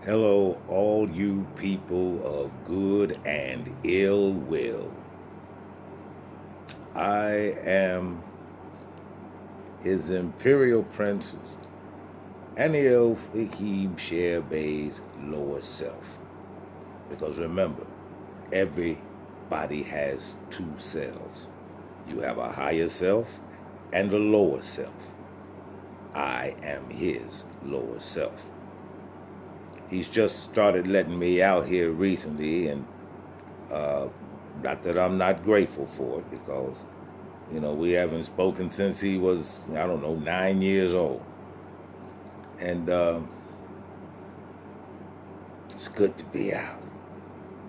Hello, all you people of good and ill will. I am His Imperial Princess, Aniel Fahim Share Bey's lower self. Because remember, everybody has two selves. You have a higher self and a lower self. I am his lower self. He's just started letting me out here recently, and not that I'm not grateful for it, because, we haven't spoken since he was, 9 years old. And it's good to be out.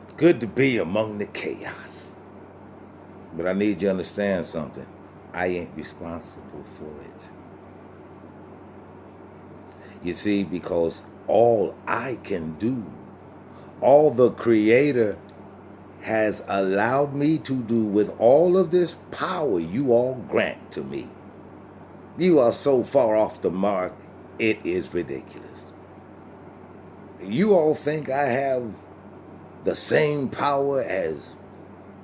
It's good to be among the chaos. But I need you to understand something. I ain't responsible for it. You see, because all I can do, all the Creator has allowed me to do with all of this power you all grant to me, you are so far off the mark, it is ridiculous. You all think I have the same power as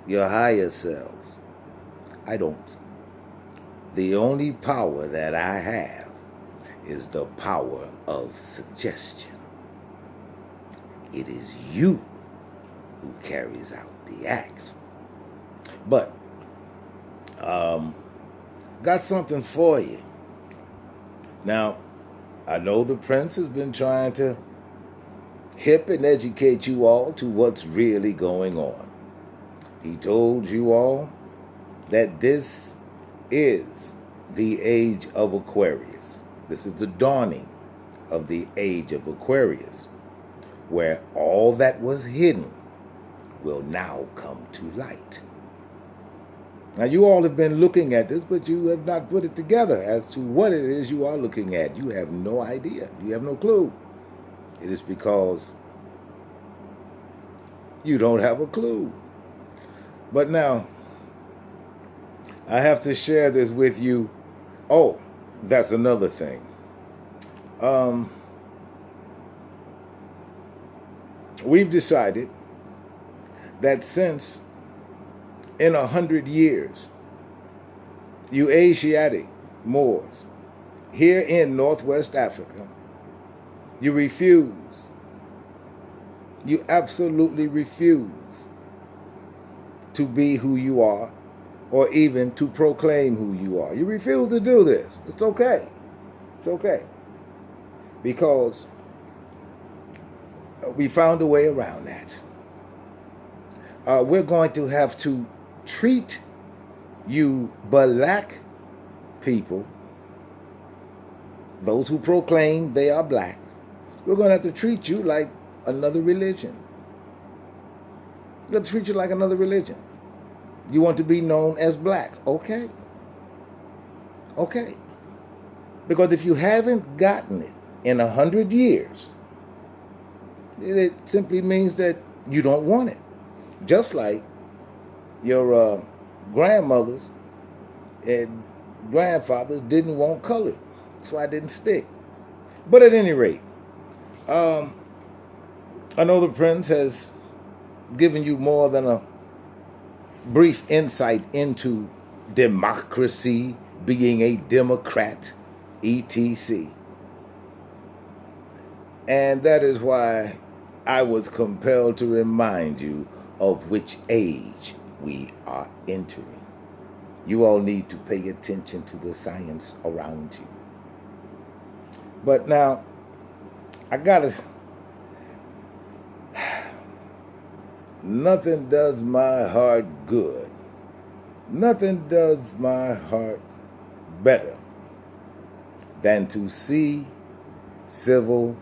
your higher selves. I don't. The only power that I have is the power of suggestion. It is you who carries out the acts. But got something for you. Now, I know the Prince has been trying to hip and educate you all to what's really going on. He told you all that this is the age of Aquarius. This is the dawning of the age of Aquarius, where all that was hidden will now come to light. Now, you all have been looking at this, but you have not put it together as to what it is you are looking at. You have no idea. You have no clue. It is because you don't have a clue. But now, I have to share this with you. Oh, that's another thing. We've decided that since in 100 years, you Asiatic Moors here in Northwest Africa, you absolutely refuse to be who you are, or even to proclaim who you are. You refuse to do this. It's okay. It's okay. Because we found a way around that. We're going to have to treat you black people, those who proclaim they are black, we're going to have to treat you like another religion. We're going to treat you like another religion. You want to be known as black. Okay. Okay. Because if you haven't gotten it in 100 years, it simply means that you don't want it. Just like your grandmothers and grandfathers didn't want colored. That's why it didn't stick. But at any rate, I know the Prince has given you more than a brief insight into democracy, being a Democrat, etc. And that is why I was compelled to remind you of which age we are entering. You all need to pay attention to the science around you. But now, nothing does my heart good. Nothing does my heart better than to see civil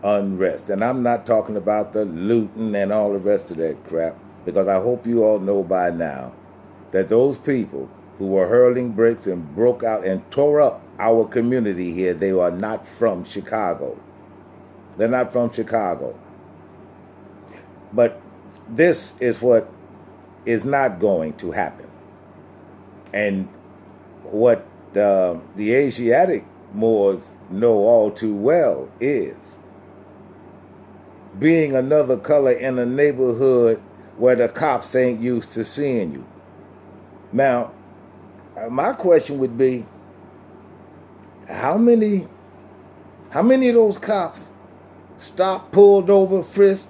unrest. And I'm not talking about the looting and all the rest of that crap, because I hope you all know by now that those people who were hurling bricks and broke out and tore up our community here, they are not from Chicago. They're not from Chicago. But this is what is not going to happen. And what the Asiatic Moors know all too well is being another color in a neighborhood where the cops ain't used to seeing you. Now, my question would be, how many of those cops stopped, pulled over, frisked,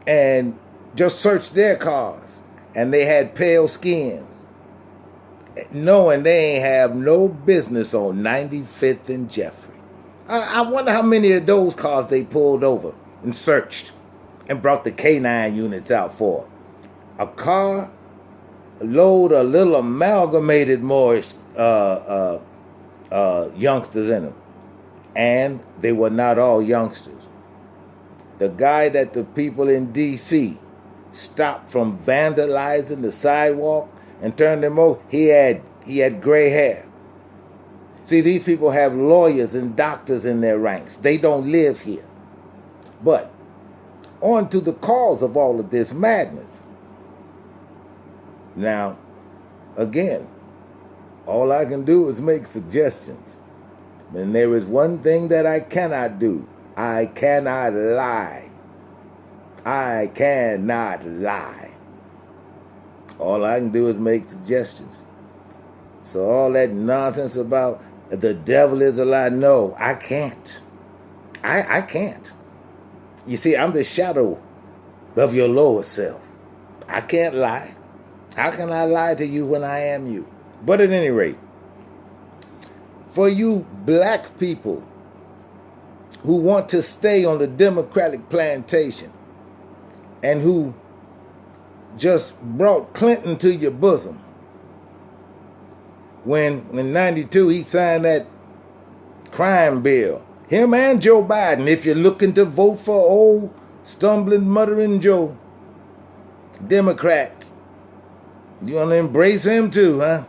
and just searched their cars, and they had pale skins, knowing they ain't have no business on 95th and Jeffrey? I wonder how many of those cars they pulled over and searched and brought the K9 units out for. A car load a little amalgamated Moorish youngsters in them. And they were not all youngsters. The guy that the people in D.C. stopped from vandalizing the sidewalk and turned him over, he had gray hair. See, these people have lawyers and doctors in their ranks. They don't live here. But on to the cause of all of this madness. Now, again, all I can do is make suggestions. And there is one thing that I cannot do. I cannot lie. I cannot lie. All I can do is make suggestions. So all that nonsense about the devil is a lie, no, I can't. I can't. You see, I'm the shadow of your lower self. I can't lie. How can I lie to you when I am you? But at any rate, for you black people who want to stay on the Democratic plantation and who just brought Clinton to your bosom when in 92 he signed that crime bill, him and Joe Biden, if you're looking to vote for old stumbling, muttering Joe, Democrat, you want to embrace him too, huh?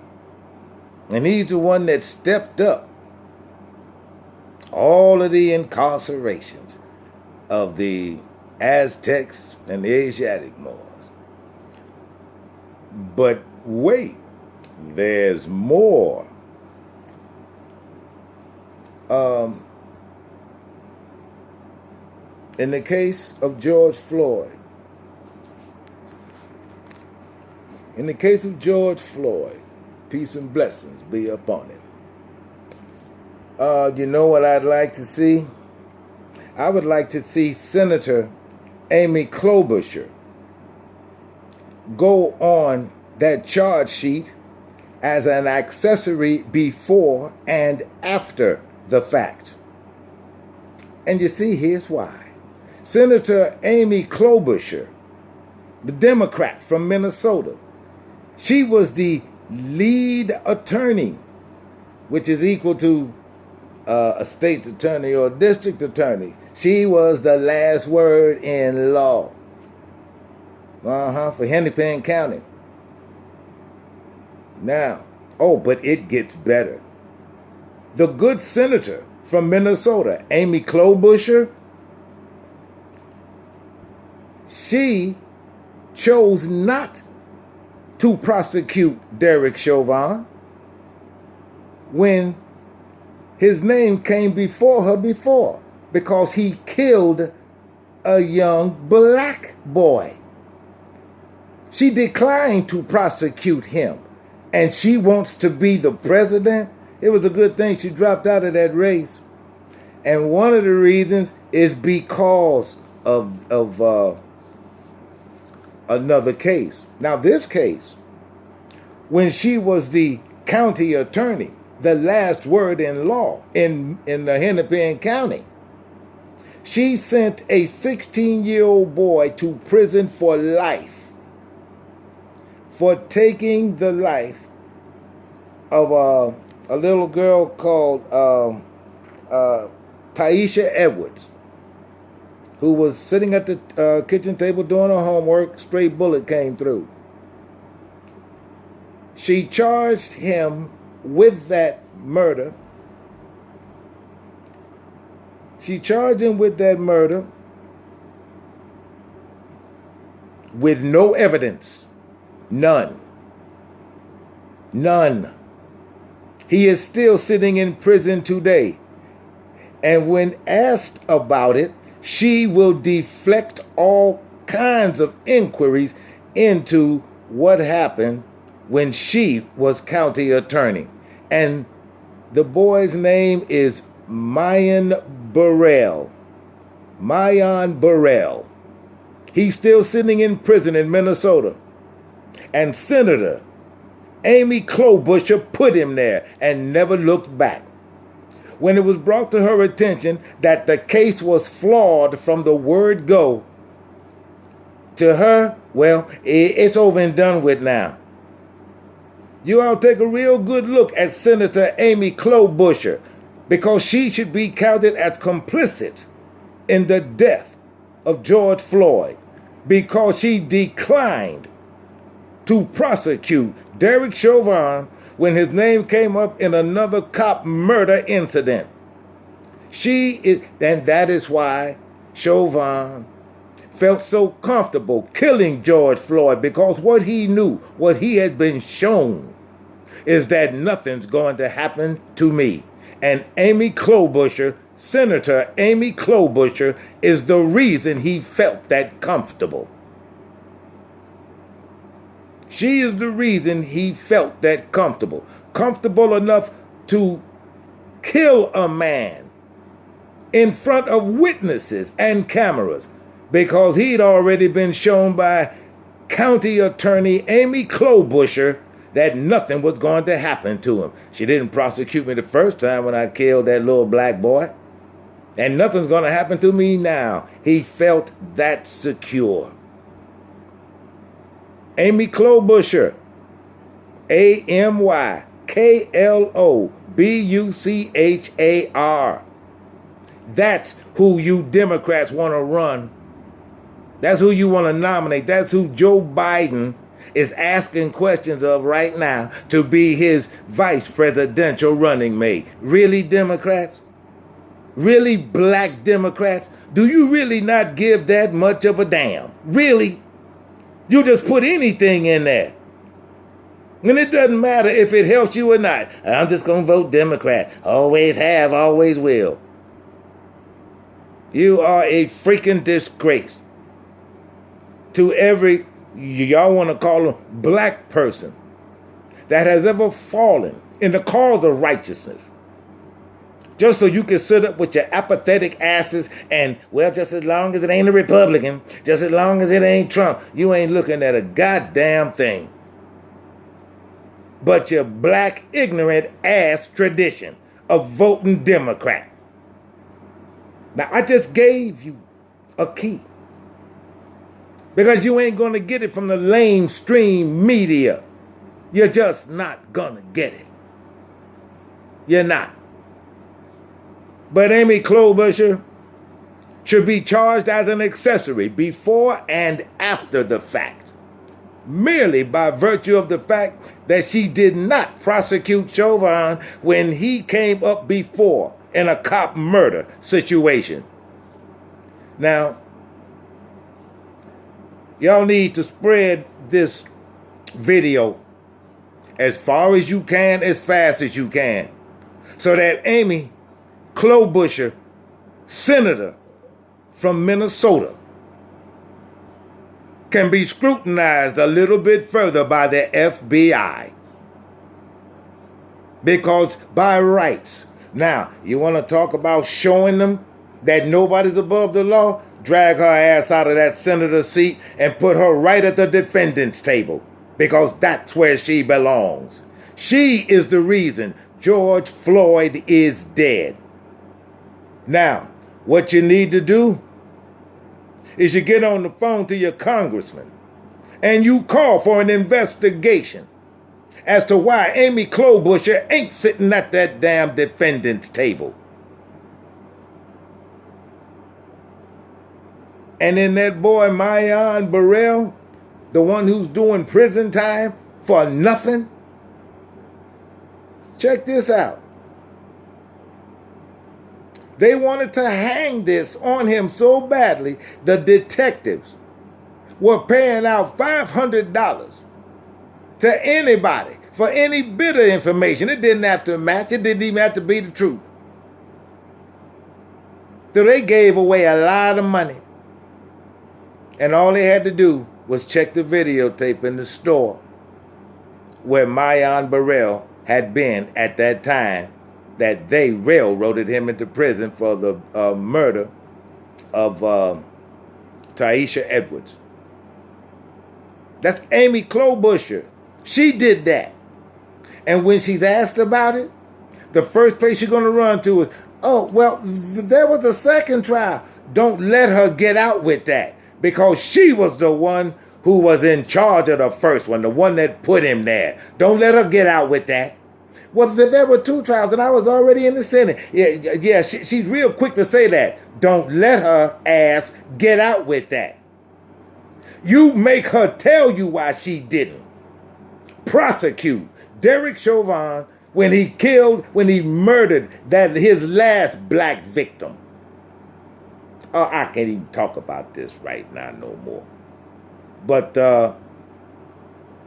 And he's the one that stepped up all of the incarcerations of the Aztecs and the Asiatic Moors. But wait, there's more. In the case of George Floyd, peace and blessings be upon him. You know what I'd like to see? I would like to see Senator Amy Klobuchar go on that charge sheet as an accessory before and after the fact. And you see, here's why. Senator Amy Klobuchar, the Democrat from Minnesota, she was the lead attorney, which is equal to a state's attorney or district attorney. She was the last word in law. For Hennepin County. Now, but it gets better. The good senator from Minnesota, Amy Klobuchar, she chose not to prosecute Derek Chauvin when his name came before her because he killed a young black boy. She declined to prosecute him, and she wants to be the president. It was a good thing she dropped out of that race. And one of the reasons is because of another case. Now, this case, when she was the county attorney, the last word in law in the Hennepin County, she sent a 16-year-old boy to prison for life for taking the life of a little girl called Taisha Edwards, who was sitting at the kitchen table doing her homework. Stray bullet came through. She charged him with that murder. She charged him with that murder with no evidence. None. He is still sitting in prison today. And when asked about it, she will deflect all kinds of inquiries into what happened when she was county attorney. And the boy's name is Mayan Burrell. Mayan Burrell. He's still sitting in prison in Minnesota. And Senator Amy Klobuchar put him there and never looked back. When it was brought to her attention that the case was flawed from the word go, to her, well, it's over and done with now. You all take a real good look at Senator Amy Klobuchar, because she should be counted as complicit in the death of George Floyd, because she declined to prosecute Derek Chauvin when his name came up in another cop murder incident. And that is why Chauvin felt so comfortable killing George Floyd, because what he knew, what he had been shown, is that nothing's going to happen to me. And Amy Klobuchar, Senator Amy Klobuchar, is the reason he felt that comfortable. She is the reason he felt that comfortable. Comfortable enough to kill a man in front of witnesses and cameras, because he'd already been shown by County Attorney Amy Klobuchar that nothing was going to happen to him. She didn't prosecute me the first time when I killed that little black boy, and nothing's going to happen to me now. He felt that secure. Amy Klobuchar, AMYKLOBUCHAR. That's who you Democrats want to run. That's who you want to nominate. That's who Joe Biden is asking questions of right now to be his vice presidential running mate. Really, Democrats? Really, black Democrats? Do you really not give that much of a damn? Really? You just put anything in there. And it doesn't matter if it helps you or not. I'm just going to vote Democrat. Always have, always will. You are a freaking disgrace to every, y'all want to call them, black person that has ever fallen in the cause of righteousness. Just so you can sit up with your apathetic asses and, well, just as long as it ain't a Republican, just as long as it ain't Trump, you ain't looking at a goddamn thing but your black, ignorant ass tradition of voting Democrat. Now, I just gave you a key, because you ain't going to get it from the lamestream media. You're just not going to get it. You're not. But Amy Klobuchar should be charged as an accessory before and after the fact, merely by virtue of the fact that she did not prosecute Chauvin when he came up before in a cop murder situation. Now, y'all need to spread this video as far as you can, as fast as you can, so that Amy Klobuchar, senator from Minnesota, can be scrutinized a little bit further by the FBI. Because by rights, now, you want to talk about showing them that nobody's above the law? Drag her ass out of that senator's seat and put her right at the defendant's table, because that's where she belongs. She is the reason George Floyd is dead. Now, what you need to do is you get on the phone to your congressman and you call for an investigation as to why Amy Klobuchar ain't sitting at that damn defendant's table. And then that boy Mayan Burrell, the one who's doing prison time for nothing, check this out. They wanted to hang this on him so badly, the detectives were paying out $500 to anybody for any bit of information. It didn't have to match. It didn't even have to be the truth. So they gave away a lot of money. And all they had to do was check the videotape in the store where Mayan Burrell had been at that time that they railroaded him into prison for the murder of Taisha Edwards. That's Amy Klobuchar. She did that. And when she's asked about it, the first place she's going to run to is, oh, well, there was a second trial. Don't let her get out with that, because she was the one who was in charge of the first one, the one that put him there. Don't let her get out with that. Well, there were 2 trials, and I was already in the Senate. Yeah, she's real quick to say that. Don't let her ass get out with that. You make her tell you why she didn't. Prosecute Derek Chauvin when he murdered his last black victim. I can't even talk about this right now no more. But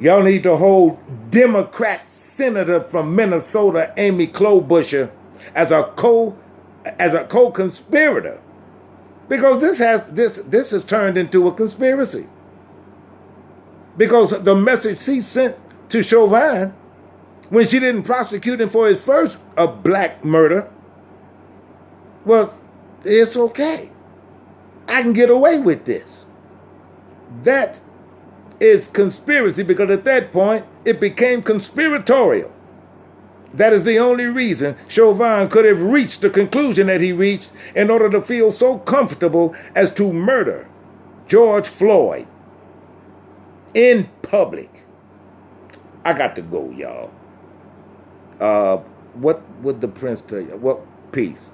y'all need to hold Democrat Senator from Minnesota, Amy Klobuchar, as a co-conspirator, because this has turned into a conspiracy. Because the message she sent to Chauvin when she didn't prosecute him for his first black murder was, it's okay. I can get away with this. That is conspiracy, because at that point, it became conspiratorial. That is the only reason Chauvin could have reached the conclusion that he reached in order to feel so comfortable as to murder George Floyd in public. I got to go, y'all. What would the prince tell you? Well, peace.